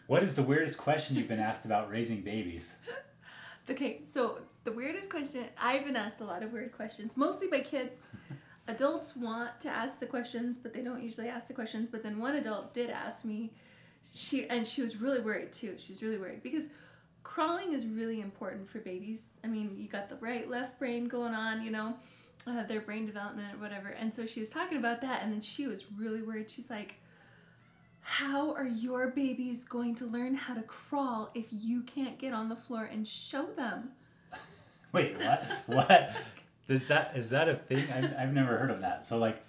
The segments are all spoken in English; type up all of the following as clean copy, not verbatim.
What is the weirdest question you've been asked about raising babies? Okay, so the weirdest question, I've been asked a lot of weird questions, mostly by kids. Adults want to ask the questions, but they don't usually ask the questions. But then one adult did ask me, she was really worried too. She was really worried because crawling is really important for babies. I mean, you got the right, left brain going on, you know, their brain development or whatever. And so she was talking about that, and then she was really worried. She's like, how are your babies going to learn how to crawl if you can't get on the floor and show them? Wait, what? What? Is that a thing? I've never heard of that. So like,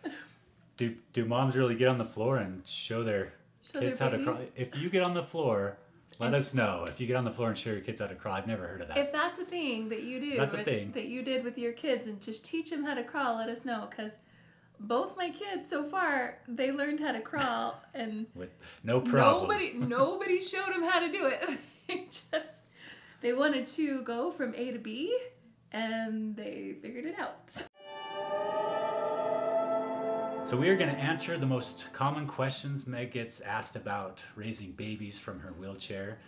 do moms really get on the floor and show their kids how to crawl? If you get on the floor, let us know. If you get on the floor and show your kids how to crawl, I've never heard of that. If that's a thing that you do, that you did with your kids, and just teach them how to crawl, let us know, because both my kids so far, they learned how to crawl, and with no problem. Nobody showed them how to do it. They wanted to go from A to B, and they figured it out. So we are going to answer the most common questions Meg gets asked about raising babies from her wheelchair.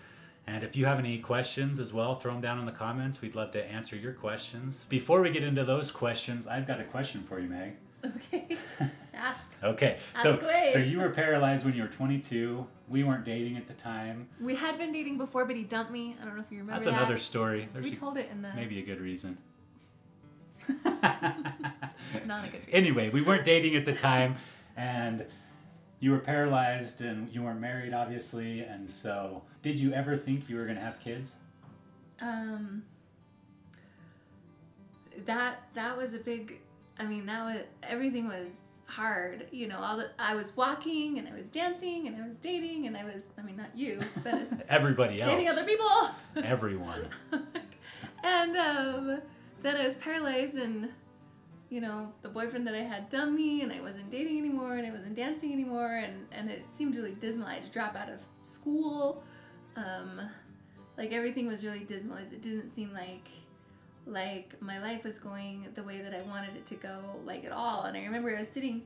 And if you have any questions as well, throw them down in the comments. We'd love to answer your questions. Before we get into those questions, I've got a question for you, Meg. Okay. Ask. Okay. Ask away. So you were paralyzed when you were 22. We weren't dating at the time. We had been dating before, but he dumped me. I don't know if you remember that. That's another story. We told it in the... Maybe a good reason. Not a good reason. Anyway, we weren't dating at the time, and you were paralyzed, and you weren't married, obviously, and so did you ever think you were going to have kids? That was a big... I mean, everything was hard, you know. I was walking, and I was dancing, and I was dating, and not you, but everybody else, dating other people, everyone. And then I was paralyzed, and you know, the boyfriend that I had dumped me, and I wasn't dating anymore, and I wasn't dancing anymore, and it seemed really dismal. I had to drop out of school. Like everything was really dismal. It didn't seem like my life was going the way that I wanted it to go, like at all. And I remember I was sitting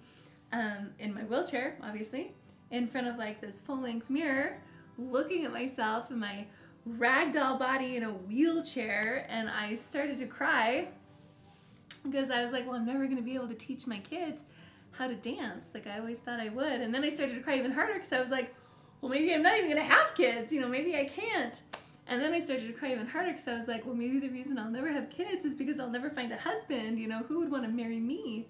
in my wheelchair, obviously, in front of like this full-length mirror, looking at myself and my ragdoll body in a wheelchair, and I started to cry because I was like, well, I'm never going to be able to teach my kids how to dance like I always thought I would. And then I started to cry even harder because I was like, well, maybe I'm not even going to have kids, you know, maybe I can't. And then I started to cry even harder because I was like, well, maybe the reason I'll never have kids is because I'll never find a husband, you know, who would want to marry me?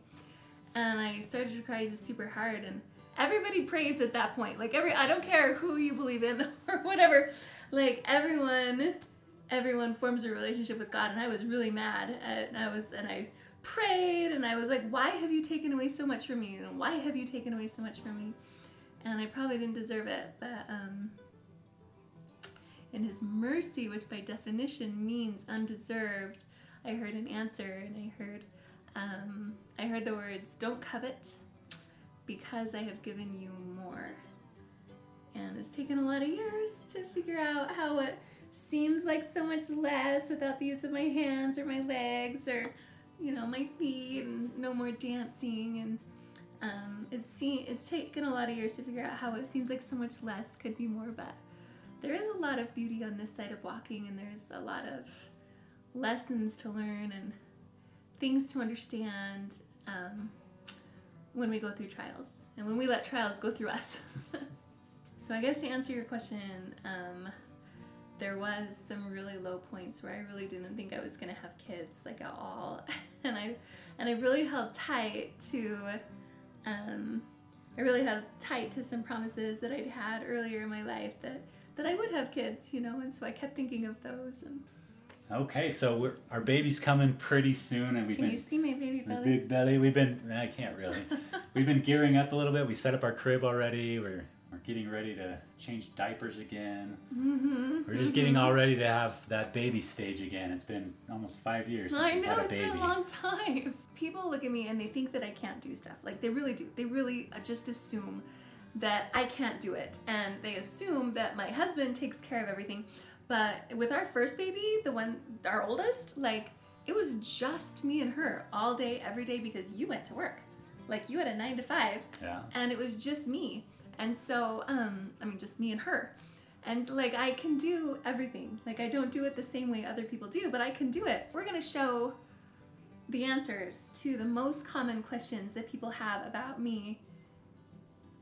And I started to cry just super hard, and everybody prays at that point. Like I don't care who you believe in or whatever, like everyone forms a relationship with God, and I was really mad, and I prayed, and I was like, why have you taken away so much from me? And why have you taken away so much from me? And I probably didn't deserve it, but in his mercy, which by definition means undeserved, I heard an answer, and I heard the words, don't covet, because I have given you more. And it's taken a lot of years to figure out how it seems like so much less without the use of my hands or my legs or, you know, my feet, and no more dancing. And it's taken a lot of years to figure out how it seems like so much less could be more, but there is a lot of beauty on this side of walking, and there's a lot of lessons to learn and things to understand when we go through trials, and when we let trials go through us. So I guess to answer your question, there was some really low points where I really didn't think I was going to have kids, like at all. And I really held tight to some promises that I'd had earlier in my life that I would have kids, you know, and so I kept thinking of those. And okay, so our baby's coming pretty soon, and Can you see my baby belly? Big belly. I can't really. We've been gearing up a little bit. We set up our crib already. We're getting ready to change diapers again. Mm-hmm. We're just getting all ready to have that baby stage again. It's been almost 5 years since we've had a baby. It's been a long time. People look at me and they think that I can't do stuff. Like, they really do. They really just assume that I can't do it. And they assume that my husband takes care of everything. But with our first baby, our oldest, like, it was just me and her all day, every day, because you went to work. Like, you had a 9 to 5. Yeah. And it was just me. And so, just me and her. And like I can do everything. Like I don't do it the same way other people do, but I can do it. We're gonna show the answers to the most common questions that people have about me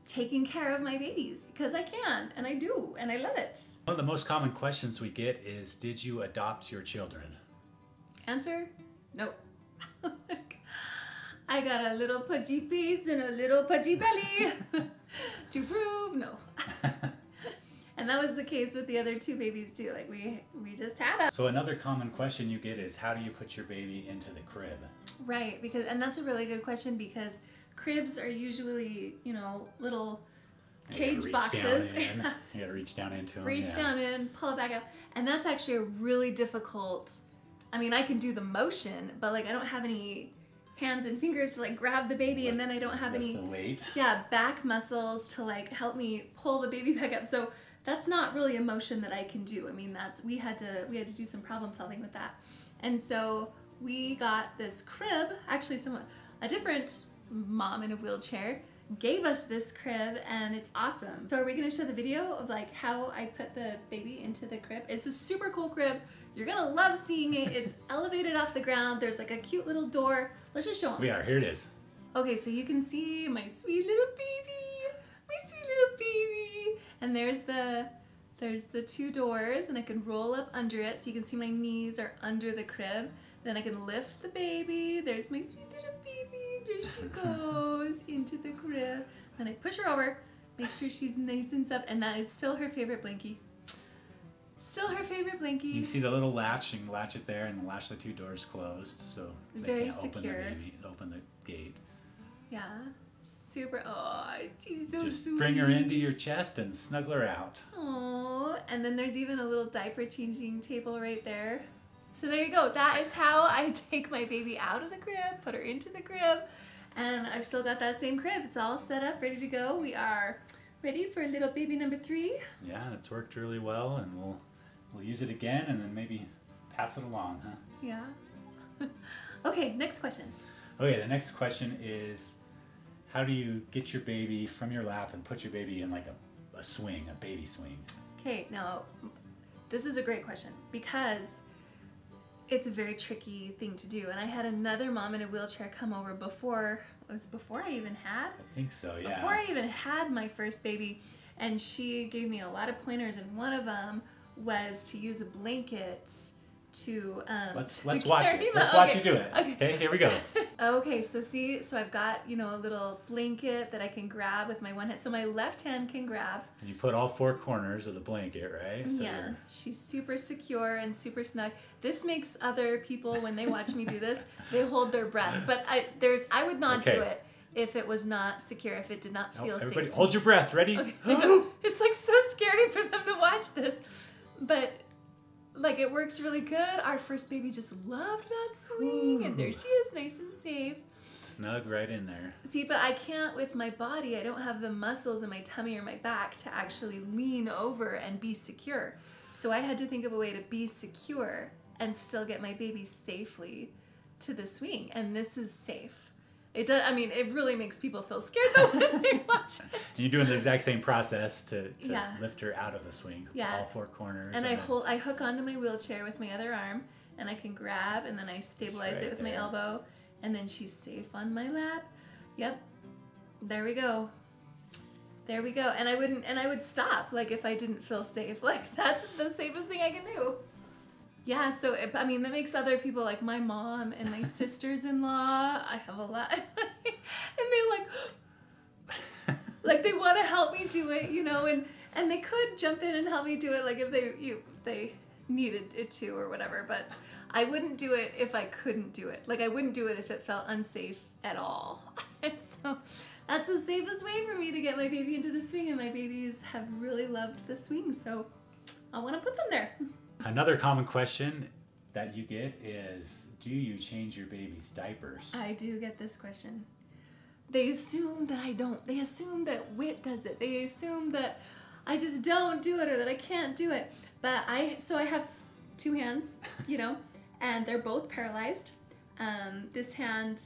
taking care of my babies, because I can and I do and I love it. One of the most common questions we get is, did you adopt your children? Answer, no. I got a little pudgy face and a little pudgy belly to prove no. And that was the case with the other two babies too. Like we just had them. So another common question you get is, how do you put your baby into the crib? Right, and that's a really good question, because cribs are usually, you know, little cage boxes. You gotta reach down into them. Reach down in, pull it back up. And that's actually a really difficult, I mean, I can do the motion, but like I don't have any hands and fingers to like grab the baby, and then I don't have any the weight. Yeah, back muscles to like help me pull the baby back up. So that's not really a motion that I can do. I mean, we had to do some problem solving with that. And so we got this crib, actually a different mom in a wheelchair gave us this crib, and it's awesome. So are we gonna show the video of like how I put the baby into the crib? It's a super cool crib. You're gonna love seeing it. It's elevated off the ground. There's like a cute little door. Let's just show them. We are, here it is. Okay, so you can see my sweet little baby, my sweet little baby. And there's the two doors, and I can roll up under it so you can see my knees are under the crib. Then I can lift the baby. There's my sweet little baby. There she goes into the crib. Then I push her over, make sure she's nice and soft, and that is still her favorite blankie. Still her favorite blankie. You see the little latch, you can latch it there and latch the two doors closed, so they very can't secure. open the gate. Yeah, super. Oh, she's so Just sweet. bring her into your chest and snuggle her out. Oh, and then there's even a little diaper changing table right there. So there you go. That is how I take my baby out of the crib, put her into the crib, and I've still got that same crib. It's all set up, ready to go. We are ready for little baby number 3. Yeah, it's worked really well, and we'll use it again and then maybe pass it along, huh? Yeah. Okay, next question. Okay, the next question is, how do you get your baby from your lap and put your baby in like a swing, a baby swing? Okay, now this is a great question, because it's a very tricky thing to do. And I had another mom in a wheelchair come over before I even had? I think so, yeah. Before I even had my first baby, and she gave me a lot of pointers, and one of them was to use a blanket to let's watch it. Let's watch you do it. Okay, here we go. Okay, so I've got, you know, a little blanket that I can grab with my one hand. So my left hand can grab. And you put all 4 corners of the blanket, right? So yeah, she's super secure and super snug. This makes other people, when they watch me do this, they hold their breath. But I would not do it if it was not secure, if it did not feel safe. Everybody hold your breath. Ready? Okay. It's like so scary for them to watch this. But like it works really good. Our first baby just loved that swing, and there she is, nice and safe. Snug right in there. See, but I can't with my body. I don't have the muscles in my tummy or my back to actually lean over and be secure. So I had to think of a way to be secure and still get my baby safely to the swing. And this is safe. It does. I mean, it really makes people feel scared though when they watch it. You're doing the exact same process to lift her out of the swing. Yeah. All 4 corners. And I hook onto my wheelchair with my other arm, and I can grab, and then I stabilize it with my elbow, and then she's safe on my lap. Yep. There we go. There we go. And I would stop, like, if I didn't feel safe. Like, that's the safest thing I can do. Yeah, so, I mean, that makes other people, like my mom and my sisters-in-law, I have a lot, and they like they want to help me do it, you know, and they could jump in and help me do it, like, if they needed it to or whatever, but I wouldn't do it if I couldn't do it. Like, I wouldn't do it if it felt unsafe at all. And so that's the safest way for me to get my baby into the swing, and my babies have really loved the swing, so I want to put them there. Another common question that you get is, do you change your baby's diapers? I do get this question. They assume that I don't. They assume that Whit does it. They assume that I just don't do it, or that I can't do it. But I have 2 hands, you know, and they're both paralyzed. This hand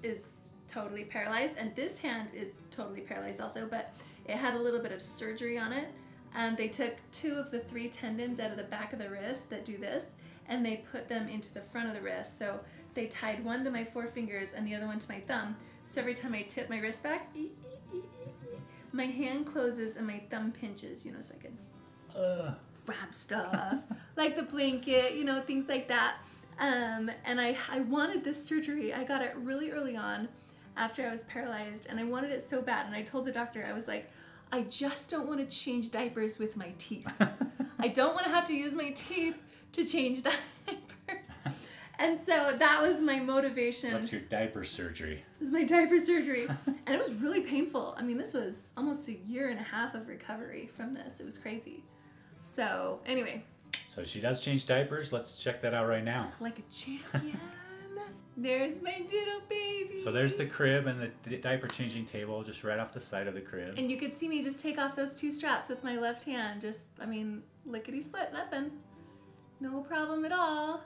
is totally paralyzed, and this hand is totally paralyzed also, but it had a little bit of surgery on it. and they took 2 of the 3 tendons out of the back of the wrist that do this, and they put them into the front of the wrist. So they tied one to my forefingers and the other one to my thumb. So every time I tip my wrist back, my hand closes and my thumb pinches, you know, so I can grab stuff, like the blanket, you know, things like that. And I wanted this surgery. I got it really early on after I was paralyzed, and I wanted it so bad. And I told the doctor, I was like, I just don't want to change diapers with my teeth. I don't want to have to use my teeth to change diapers. And so that was my motivation. That's your diaper surgery. This is my diaper surgery. And it was really painful. I mean, this was almost 1.5 years of recovery from this. It was crazy. So anyway. So she does change diapers. Let's check that out right now. Like a champion. There's my little baby. So there's the crib and the diaper changing table just right off the side of the crib. And you could see me just take off those 2 straps with my left hand. Just, I mean, lickety split, nothing. No problem at all.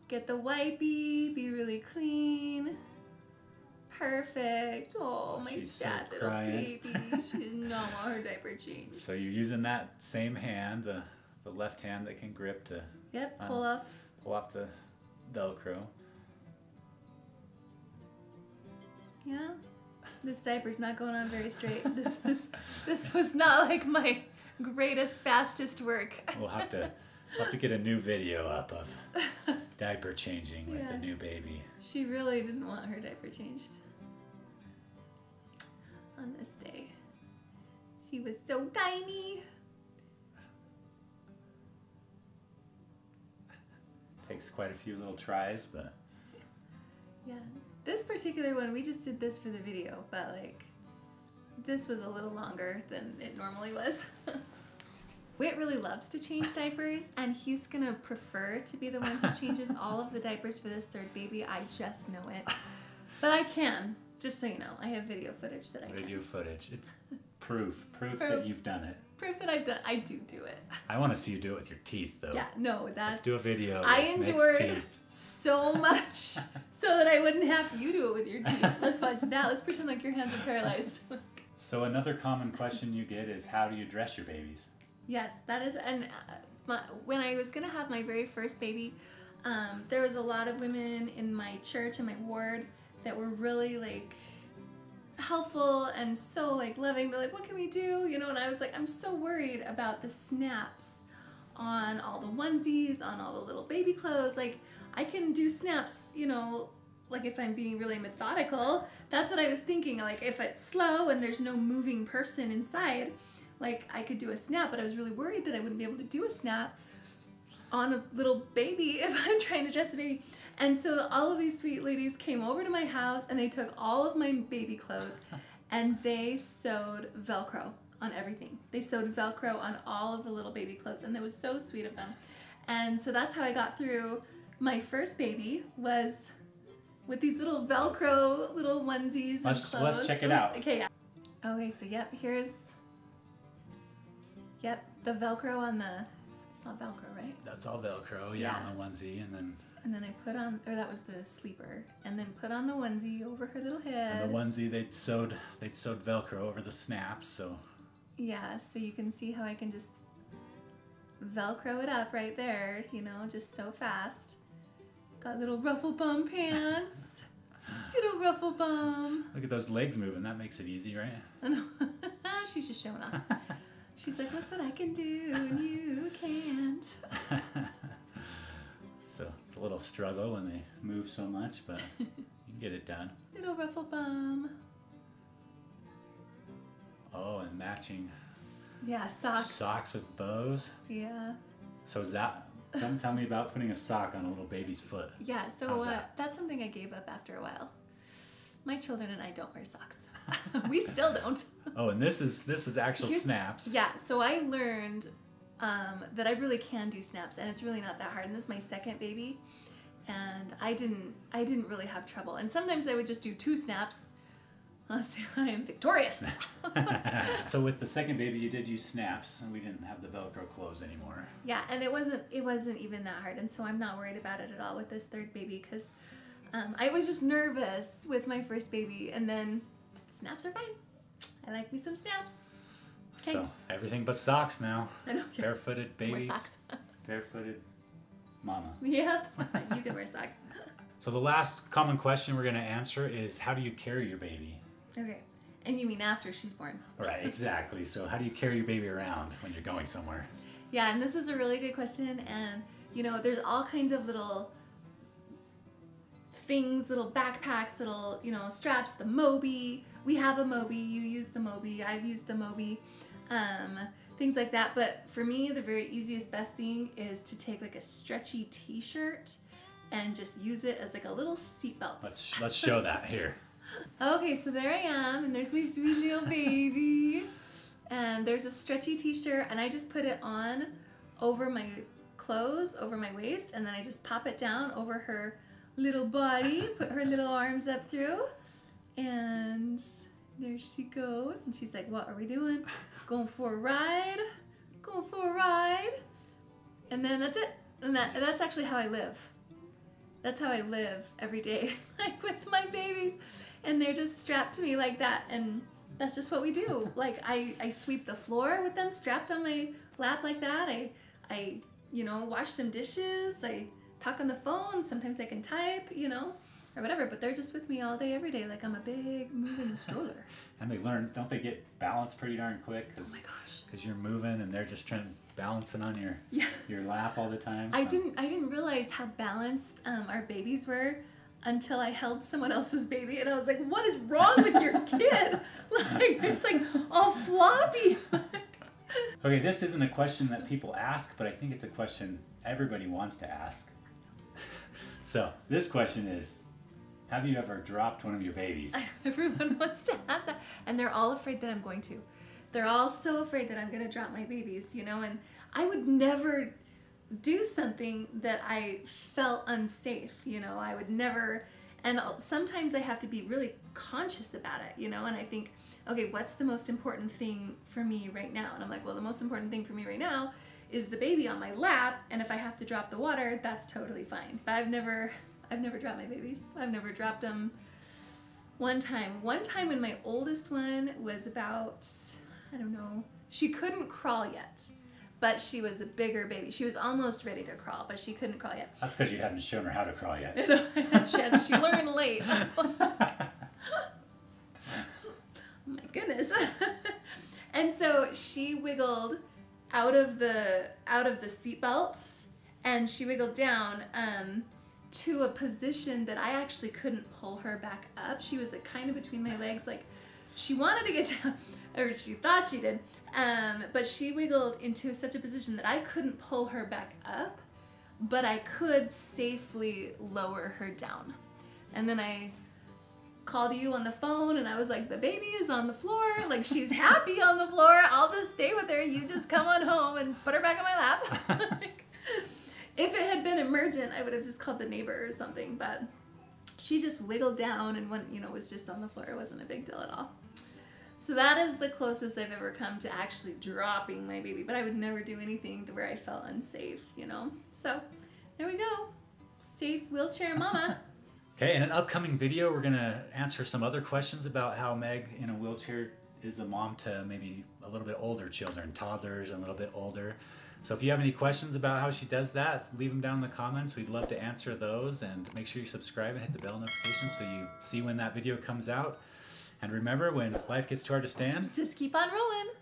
Get the wipey, be really clean. Perfect. Oh, my sad little baby. She did not want her diaper changed. So you're using that same hand, the left hand that can grip to pull off the Velcro. Yeah, this diaper's not going on very straight. This was not like my greatest, fastest work. We'll have to get a new video up of diaper changing with the new baby. She really didn't want her diaper changed on this day. She was so tiny. Takes quite a few little tries, but yeah. This particular one, we just did this for the video, but like, this was a little longer than it normally was. Whit really loves to change diapers, and he's gonna prefer to be the one who changes all of the diapers for this 3rd baby. I just know it. But I can, just so you know. I have video footage that I can. Video footage. It's proof that you've done it. Proof that I've done. I do it. I want to see you do it with your teeth, though. Yeah, no, that's... Let's do a video. I endured so much so that I wouldn't have you do it with your teeth. Let's watch that. Let's pretend like your hands are paralyzed. So another common question you get is, how do you dress your babies? Yes, that is... And when I was going to have my very first baby, there was a lot of women in my church and my ward that were really, like, helpful and so like loving. They're like, what can we do, you know? And I was like, I'm so worried about the snaps on all the onesies, on all the little baby clothes. Like, I can do snaps, you know, like if I'm being really methodical. That's what I was thinking. Like, if it's slow and there's no moving person inside, like I could do a snap. But I was really worried that I wouldn't be able to do a snap on a little baby if I'm trying to dress the baby. And so all of these sweet ladies came over to my house, and they took all of my baby clothes and they sewed Velcro on everything. They sewed Velcro on all of the little baby clothes, and that was so sweet of them. And so that's how I got through my first baby, was with these little Velcro little onesies and clothes. Let's check it out. Okay, yeah. Okay, so here's the Velcro on the, it's not Velcro, right? That's all Velcro, yeah, on the onesie, and then I put on, or that was the sleeper, and then put on the onesie over her little head. And the onesie, they'd sewed Velcro over the snaps, so. Yeah, so you can see how I can just Velcro it up right there, you know, just so fast. Got little ruffle bum pants. Little ruffle bum. Look at those legs moving, that makes it easy, right? I know. She's just showing off. She's like, look what I can do and you can't. So it's a little struggle when they move so much, but you can get it done. Little ruffle bum. Oh, and matching. Yeah, socks. Socks with bows. Yeah. So is that, tell me about putting a sock on a little baby's foot. Yeah, so that's something I gave up after a while. My children and I don't wear socks. We still don't. Oh, and this is actual snaps. Yeah, so I learned that I really can do snaps, and it's really not that hard. And this is my second baby, and I didn't really have trouble. And sometimes I would just do 2 snaps. Let's say I am victorious. So with the second baby, you did use snaps, and we didn't have the Velcro clothes anymore. Yeah, and it wasn't even that hard, and so I'm not worried about it at all with this third baby, because I was just nervous with my first baby, and then snaps are fine. I like me some snaps. So everything but socks now. I know. Yeah. Barefooted babies. Wear socks. Barefooted mama. Yep. You can wear socks. So the last common question we're going to answer is, how do you carry your baby? Okay. And you mean after she's born? Right, exactly. So how do you carry your baby around when you're going somewhere? Yeah, and this is a really good question. And, you know, there's all kinds of little things, little backpacks, little, you know, straps, the Mobi. We have a Mobi. You use the Mobi. I've used the Mobi. Things like that. But for me, the very easiest, best thing is to take like a stretchy t-shirt and just use it as like a little seatbelt. Let's show that here. Okay, so there I am, and there's my sweet little baby. And there's a stretchy t-shirt, and I just put it on over my clothes, over my waist, and then I just pop it down over her little body, put her little arms up through, and there she goes. And she's like, what are we doing? Going for a ride? Going for a ride? And then that's it. And that's actually how I live. That's how I live every day, like with my babies. And they're just strapped to me like that. And that's just what we do. Like I sweep the floor with them strapped on my lap like that. I you know, wash some dishes. I talk on the phone. Sometimes I can type, you know, or whatever. But they're just with me all day, every day. Like I'm a big moving stroller. And they learn, don't they get balanced pretty darn quick? Oh my gosh. Because you're moving and they're just balancing on your lap all the time. So. I didn't realize how balanced our babies were until I held someone else's baby, and I was like, what is wrong with your kid? Like, it's like all floppy. Okay, this isn't a question that people ask, but I think it's a question everybody wants to ask. So this question is, have you ever dropped one of your babies? Everyone wants to ask that, and they're all afraid that I'm going to. They're all so afraid that I'm going to drop my babies, you know, and I would never do something that I felt unsafe, you know. I would never, and sometimes I have to be really conscious about it, you know, and I think, okay, what's the most important thing for me right now? And I'm like, well, the most important thing for me right now is the baby on my lap, and if I have to drop the water, that's totally fine. But I've never dropped my babies. I've never dropped them. One time when my oldest one was about, I don't know, she couldn't crawl yet. But she was a bigger baby. She was almost ready to crawl, but she couldn't crawl yet. That's because you hadn't shown her how to crawl yet. She learned late. My goodness. And so she wiggled out of the seat belts, and she wiggled down to a position that I actually couldn't pull her back up. She was like kind of between my legs, like she wanted to get down, or she thought she did. But she wiggled into such a position that I couldn't pull her back up, but I could safely lower her down. And then I called you on the phone, and I was like, the baby is on the floor. Like, she's happy on the floor. I'll just stay with her. You just come on home and put her back on my lap. Like, if it had been emergent, I would have just called the neighbor or something. But she just wiggled down and was just on the floor. It wasn't a big deal at all. So that is the closest I've ever come to actually dropping my baby. But I would never do anything where I felt unsafe, you know. So there we go. Safe wheelchair mama. Okay, in an upcoming video, we're going to answer some other questions about how Meg in a wheelchair is a mom to maybe a little bit older children, toddlers and a little bit older. So if you have any questions about how she does that, leave them down in the comments. We'd love to answer those, and make sure you subscribe and hit the bell notification so you see when that video comes out. And remember, when life gets too hard to stand, just keep on rolling.